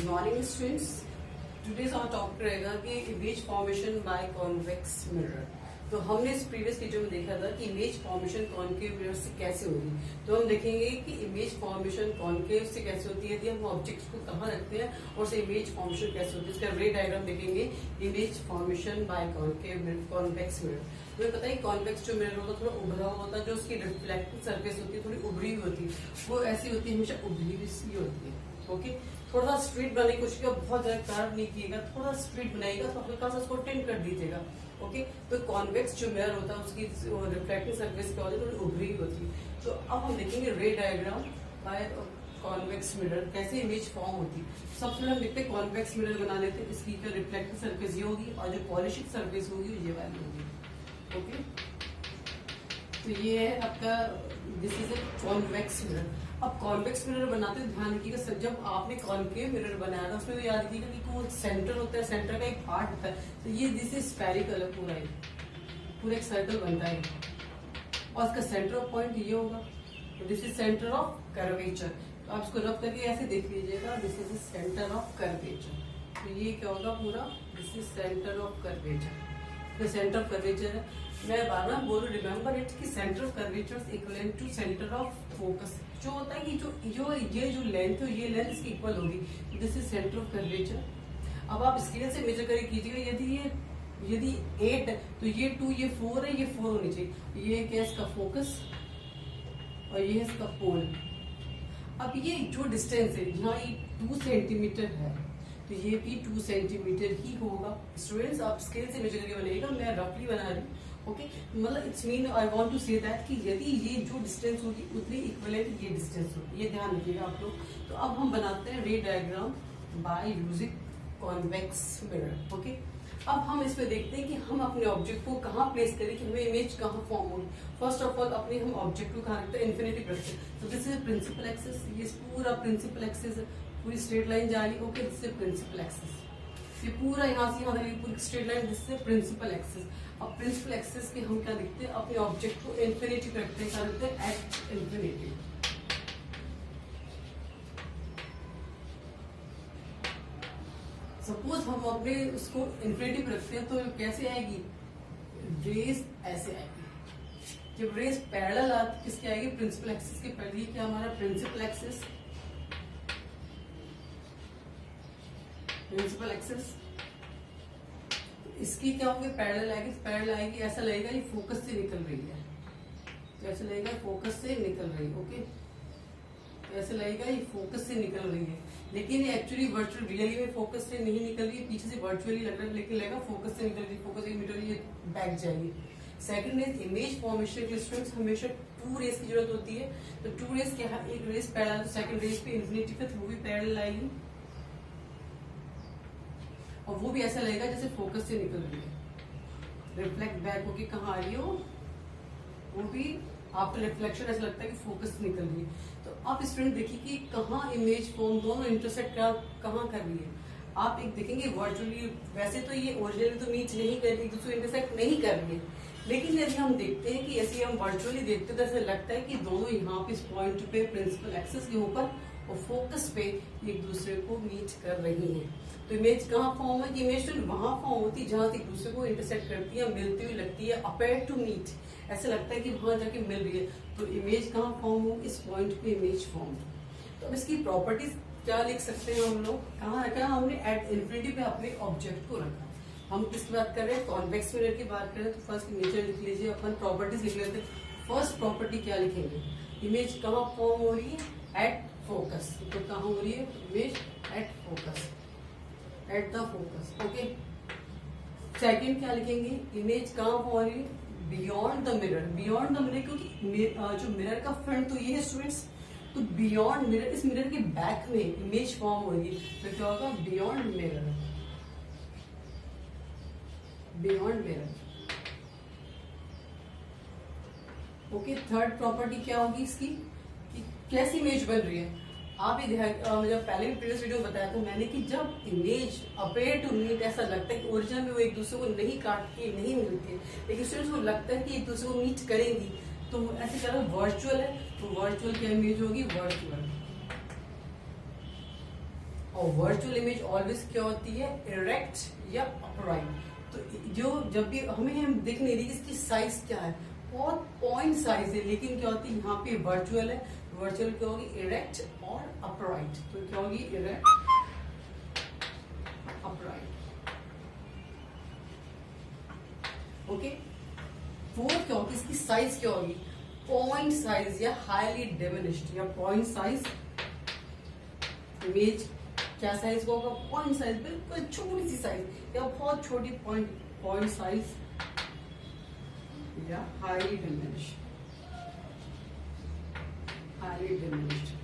Morning students, today's our topic रहेगा कि image formation by convex mirror. तो हमने इस प्रीवियस वीडियो में देखा था कि इमेज फॉर्मेशन कॉन्केव मिरर से कैसे होगी। तो हम देखेंगे कि इमेज फॉर्मेशन कॉन्केव से कैसे होती है, यदि हम ऑब्जेक्ट्स को कहाँ रखते हैं, और से इमेज फॉर्मेशन कैसे होती है। इसका रे डायग्राम देखेंगे, image formation bye concave convex mirror. तुम्हें पता है कॉन्वेक्स जो मिरर होता है थोड़ा उभरा हुआ होता है, जो उसकी रिफ्लेक्टिव सरफेस होती है थोड़ी उभरी हुई होती है, वो ऐसी होती है, हमेशा उभरी हुई होती है। ओके, थोड़ा सा स्ट्रेट बनाने की कोशिश कीजिएगा, बहुत ज्यादा कार्व नहीं कीजिएगा, थोड़ा स्ट्रेट बनाइएगा, तो हल्का सा उसको टेंड कर दीजिएगा। ओके, तो कॉन्वेक्स जो मिरर होता है उसकी रिफ्लेक्टिव सरफेस क्या होती है, थोड़ी उभरी होती है। तो अब हम देखेंगे ray diagram by convex mirror कैसे इमेज फॉर्म होती है। सबसे पहले हम देखते हैं कॉन्वेक्स मिरर बना लेते हैं। इसकी रिफ्लेक्टिव सरफेस ये होगी और जो पॉलिशिंग सरफेस होगी ये वाली होगी। ओके, तो ये है आपका, this is a convex mirror. अब कॉन्वेक्स मिरर बनाते हैं, ध्यान रखिएगा सर, जब आपने कॉन्केव मिरर बनाया था उसमें भी याद रखिएगा कि वो सेंटर होता है, सेंटर का एक पार्ट होता है। तो ये दिस इज स्फेरिकल है, पूरा एक सर्कल बनता है और इसका सेंटर ऑफ पॉइंट ये होगा। तो this is centre of curvature. तो आप इसको रब करके ऐसे देख लीजिएगा, this is centre of curvature. तो ये क्या होगा पूरा, this is centre of curvature. तो सेंटर ऑफ कर्वेचर है, मैं बार बार बोलूं, रिमेम्बर इट कि centre of curvature equivalent to centre of focus. जो होता है कि ये जो लेंथ है ये लेंथ इसकी इक्वल होगी। This is centre of curvature. अब आप स्केल से मेजर करके कीजिएगा, यदि 8 है तो ये 2, ये 4 है, ये 4 होनी चाहिए। ये क्या है इसका फोकस और ये है इसका पोल। अब ये जो डिस्टेंस है, यहाँ ये 2 सेंटीमीटर है, तो ये भी 2 सेंटीमीटर ही होगा। स्टूडेंट्स आप स्केल से मेजर करके बनाइएगा, मैं रफली बना रही हूँ। ओके, मतलब it's mean I want to say that कि यदि ये जो डिस्टेंस होगी उतनी इक्विवेलेंट ये डिस्टेंस होगी, ये ध्यान रखिएगा आप लोग। तो अब हम बनाते हैं रे diagram by using convex mirror. Okay, अब हम इसमें देखते हैं कि हम अपने ऑब्जेक्ट को कहाँ प्लेस करें कि हमें इमेज कहाँ फॉर्म होगी। फर्स्ट ऑफ ऑल अपने हम ऑब्जेक्ट को कहाँ रखते हैं, इन्फिनिटी पे रखते हैं। तो दिस इज प्रिंसिपल एक्सिस, ये पूरा प्रिंसिपल एक्सिस है, पूरी स्ट्रेट लाइन जा रही है। Okay, this is principal axis, ये पूरा यहाँ से यहाँ तक पूरी straight line, this is principal axis. अब प्रिंसिपल एक्सिस के हम क्या लिखते हैं, अपने ऑब्जेक्ट को इन्फिनिटी पे रखते हैं, क्या लिखते हैं, एट इन्फिनिटी। सपोज हम अपने उसको इन्फिनिटी पे रखते हैं तो कैसे आएगी, रेस ऐसे आएगी। जब रेस पैरेलल आती किसकी आएगी, प्रिंसिपल एक्सिस के पैरेलल। क्या हमारा प्रिंसिपल एक्सिस, प्रिंसिपल एक्सिस, इसकी क्या होगी, पैरेलल आएगी। पैरेलल आएगी, ऐसा लगेगा ये फोकस से निकल रही है, तो ऐसा लगेगा फोकस से निकल रही है। ओके, तो ऐसा लगेगा ये फोकस से निकल रही है, लेकिन ये एक्चुअली वर्चुअल रियली में फोकस से नहीं निकल रही है, पीछे से वर्चुअली लग रहा है, लेकिन लगेगा फोकस से निकल रही है। फोकस 1 मीटर ये बैक जाएगी। सेकंड इज इमेज फॉर्मेशन के स्टूडेंट्स हमेशा 2 रेस की जरूरत होती है। तो 2 रेस क्या है, एक रेस पैरेलल, तो सेकंड रेस पे इन्फिनिटी पे वो भी पैरेलल आएगी, और वो भी ऐसा लगेगा जैसे फोकस से निकल रही है। रिफ्लेक्ट बैक होके कहाँ आ रही हो, वो भी आपका रिफ्लेक्शन ऐसा लगता है कि फोकस से निकल रही है। तो आप स्टूडेंट देखिए कि कहाँ इमेज फॉर्म दोनों इंटरसेक्ट कहाँ कर रही है। आप एक देखेंगे वर्चुअली, वैसे तो ये ओरिजिनली तो मीट नहीं कर रही, दूसरे इंटरसेक्ट नहीं कर रही है, लेकिन यदि हम देखते हैं कि ऐसे हम वर्चुअली देखते हैं तो ऐसा लगता है कि दोनों यहाँ पे इस पॉइंट पे प्रिंसिपल एक्सिस के ऊपर और फोकस पे एक दूसरे को मीट कर रही है। तो इमेज कहाँ फॉर्म है, इमेज तो वहां फॉर्म होती है जहां एक दूसरे को इंटरसेक्ट करती है, मिलती हुई लगती है, अपेयर टू मीट, ऐसा लगता है कि वहां जाके मिल रही है। तो इमेज कहाँ फॉर्म हो, इस पॉइंट पे इमेज फॉर्म। तो अब इसकी प्रॉपर्टीज क्या लिख सकते हैं हम लोग, कहाँ रखा, हमने एट इन्फिनिटी पे अपने ऑब्जेक्ट को रखा। हम किसकी बात कर रहे हैं, कॉन्वेक्स मिरर की बात कर रहे हैं। तो फर्स्ट नेचर लिख लीजिए, अपन प्रॉपर्टीज लिख लेते हैं। फर्स्ट प्रॉपर्टी क्या लिखेंगे, इमेज कहाँ फॉर्म हो रही है, एट फोकस। तो कहाँ हो रही है image, at focus, at the focus. Okay, second क्या लिखेंगे, इमेज कहाँ हो रही है, beyond the mirror. Beyond the mirror, क्योंकि जो मिरर का फ्रंट तो ये है स्टूडेंट्स, तो बियॉन्ड मिरर, इस मिरर के बैक में इमेज फॉर्म हो रही है, तो क्या होगा, beyond mirror, beyond mirror. Okay, third property क्या होगी इसकी, कि कैसी इमेज बन रही है। आप ये जब पहले प्रीवियस वीडियो में बताया था मैंने कि जब इमेज अपेयर टू मीट, ऐसा लगता है कि ओरिजिनल में वो एक दूसरे को नहीं काटती, नहीं मिलती है, लेकिन स्टूडेंट्स को लगता है कि एक दूसरे को मीट करेंगी, तो ऐसे कह रहा वर्चुअल है, तो वर्चुअल क्या इमेज होगी, वर्चुअल। और वर्चुअल इमेज ऑलवेज क्या होती है, इरेक्ट या अपराइट। तो जो जब भी हम देख नहीं रही इसकी साइज क्या है, बहुत पॉइंट साइज है, लेकिन क्या होती है यहाँ पे वर्चुअल है, वर्चुअल क्या होगी, इरेक्ट और अपराइट। तो क्या होगी, इरेक्ट अपराइट। ओके, फोर्थ क्या होगी, इसकी साइज क्या होगी, पॉइंट साइज या हाईली डिमिनिश्ड या पॉइंट साइज। इमेज क्या साइज का होगा, पॉइंट साइज, बिल्कुल छोटी सी साइज या बहुत छोटी पॉइंट साइज या highly diminished, highly diminished.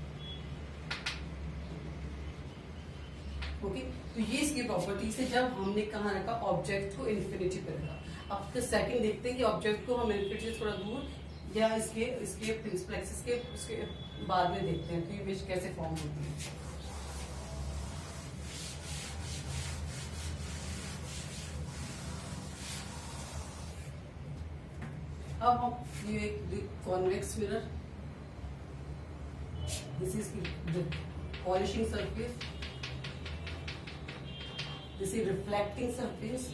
Okay, तो ये इसकी प्रॉपर्टीज है जब हमने कहा रखा ऑब्जेक्ट को इन्फिनिटी पे रखा। अब तो सेकंड देखते हैं कि ऑब्जेक्ट को हम इन्फिनिटी से थोड़ा दूर या इसके प्रिंसिपल एक्सिस के उसके बाद में देखते हैं कि इमेज कैसे फॉर्म होती है। अब हम ये एक convex mirror, this is the polishing surface, this is reflecting surface,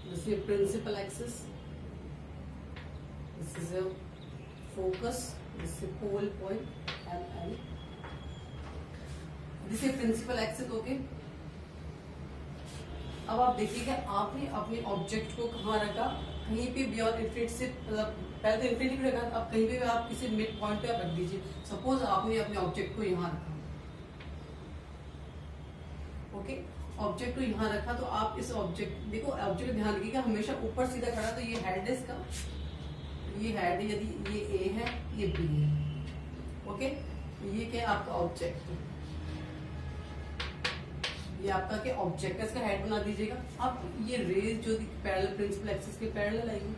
this is principal axis, this is a focus, this is pole point M, this is principal axis. Okay, अब आप देखिएगा आपने अपने ऑब्जेक्ट को कहाँ रखा, कहीं पे बियॉन्ड इन्फिनिटी से, पहले तो इन्फिनिटी पे रखा, अब कहीं पे भी आप किसी मिड पॉइंट पे आप रख दीजिए। सपोज आपने अपने ऑब्जेक्ट को यहाँ रखा, ओके, ऑब्जेक्ट को यहाँ रखा, तो आप इस ऑब्जेक्ट, देखो ऑब्जेक्ट ध्यान रखिएगा हमेशा ऊपर सीधा खड़ा, तो ये हेड है इसका, ये हेड है, यदि ये ए है ये बी है। ओके, ये क्या है आपका ऑब्जेक्ट, ये आपका क्या ऑब्जेक्ट है, इसका हेड बना दीजिएगा। अब ये रेज जो पैरेलल प्रिंसिपल एक्सिस के पैरेलल आएगी,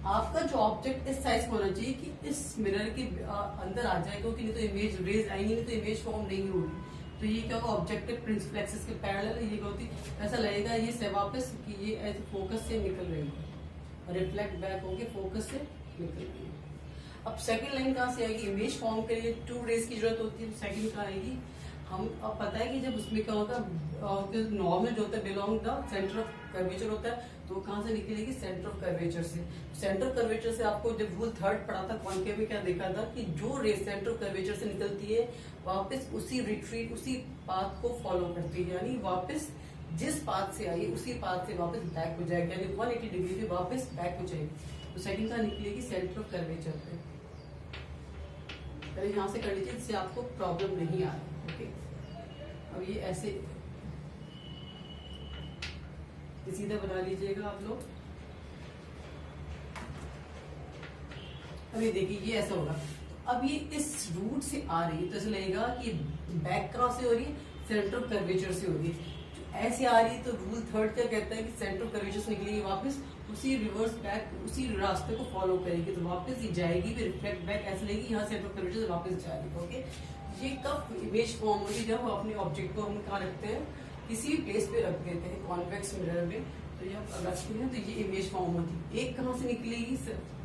आपका जो ऑब्जेक्ट इस साइज होना चाहिए कि इस मिरर के अंदर आ जाए, क्योंकि नहीं तो इमेज रेज आएंगी, नहीं तो इमेज फॉर्म नहीं होगी। तो ये क्या होगा, ऑब्जेक्टिव प्रिंसिपल एक्सिस के पैरेलल, ये क्या होती है, ऐसा लगेगा ये से वापस कि ये ऐसे फोकस से निकल रही है और रिफ्लेक्ट बैक होके फोकस से निकल रही है। अब सेकंड लाइन कहाँ से आएगी, इमेज फॉर्म के लिए टू रेज की जरूरत होती है, सेकंड कहाँ आएगी, हम अब पता है कि जब उसमें क्या होता है, नॉर्मल जो होता है belong the centre of curvature होता है, तो कहाँ से निकलेगी, सेंटर ऑफ कर्वेचर से। सेंटर ऑफ कर्वेचर से आपको जब रूल थर्ड पढ़ा था कॉन्केव में क्या देखा था कि जो रे सेंटर ऑफ कर्वेचर से निकलती है वापस उसी रिट्रीट, उसी पाथ को फॉलो करती है, यानी वापस जिस पाथ से आई उसी पाथ से वापस बैक हो जाएगी, यानी 180 डिग्री पे वापस बैक हो जाएगी। तो सेकंड कहाँ निकलेगी, सेंटर ऑफ कर्वेचर पे। पहले यहाँ से कर लीजिए जिससे आपको प्रॉब्लम नहीं आए। ओके, अब ये ऐसे सीधा बना लीजिएगा आप लोग। अब ये देखिए ये ऐसा होगा, अब ये इस रूट से आ रही है तो ऐसा लगेगा कि बैक कहाँ से हो रही है, सेंटर ऑफ कर्वेचर से हो रही है। ऐसे आ रही है तो रूल थर्ड क्या कहता है कि सेंटर ऑफ कर्वेचर से निकलेगी वापस उसी रिवर्स बैक, उसी रास्ते को फॉलो करेगी, तो वापस ये जाएगी, फिर रिफ्लेक्ट बैक ऐसे लगेगी, यहाँ सेंटर ऑफ कर्वेचर से वापस जाएगी। ओके, ये कब इमेज फॉर्म होगी, जब हम अपने ऑब्जेक्ट को हम कहाँ रखते हैं, किसी भी प्लेस पे रख देते हैं कॉन्वेक्स मिरर में, तो ये रखते हैं तो ये इमेज फॉर्म होती है। एक कहाँ से निकलेगी,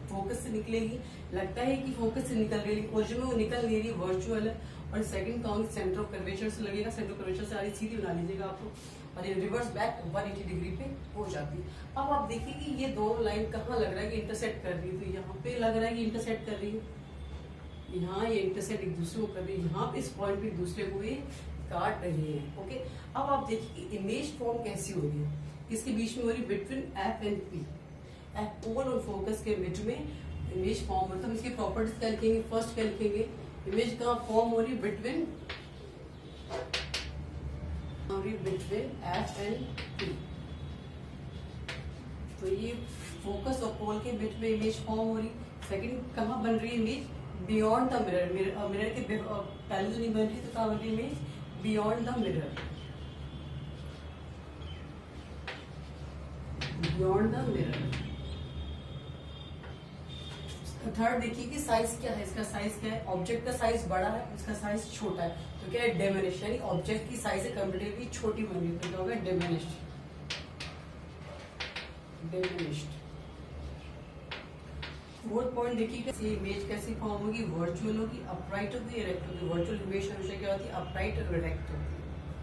फोकस से निकलेगी, लगता है कि फोकस से निकल रही है, ओरिजिनल में वो निकल नहीं रही, वर्चुअल है। और second count centre of curvature से लगेगा, सेंटर ऑफ कर्वेचर से आ रही, सीधी बना लीजिएगा आप लोग, और ये रिवर्स बैक 180 डिग्री पे हो जाती है। अब आप देखिए कि ये दोनों लाइन कहाँ लग रहा है कि इंटरसेक्ट कर रही है, तो यहाँ पे लग रहा है कि इंटरसेक्ट कर रही है, यहाँ ये इंटरसेक्ट एक दूसरे को कर रही है, यहाँ पे इस पॉइंट पे दूसरे को ये काट रही है। ओके, अब आप देखिए कि इमेज फॉर्म कैसी हो रही है, किसके बीच में हो रही है, between F and P, F pole और फोकस के बीच में इमेज फॉर्म मतलब इसकी प्रॉपर्टीज क्या लिखेंगे, फर्स्ट क्या लिखेंगे, इमेज का फॉर्म हो रही है बिटवीन एफ एंड पी। तो ये फोकस और पोल के बीच में इमेज फॉर्म हो रही। सेकंड कहाँ बन रही है image, beyond the mirror, mirror के पहले तो नहीं बन रही, तो कहाँ बन रही image, beyond the mirror, beyond the mirror. Third देखिए कि साइज क्या है, इसका साइज क्या है, ऑब्जेक्ट का साइज बड़ा है, इसका साइज छोटा है, तो क्या है, डिमिनिश, यानी ऑब्जेक्ट की साइज से कंपेरेटिवली छोटी बन रही है, तो क्या होगा, डिमिनिश्ड, डिमिनिश्ड। फोर्थ पॉइंट देखिए कि ये इमेज कैसी फॉर्म होगी, वर्चुअल होगी, अपराइट होगी, इरेक्ट होगी। वर्चुअल इमेज हमेशा क्या होती है, अपराइट और इरेक्ट होती है।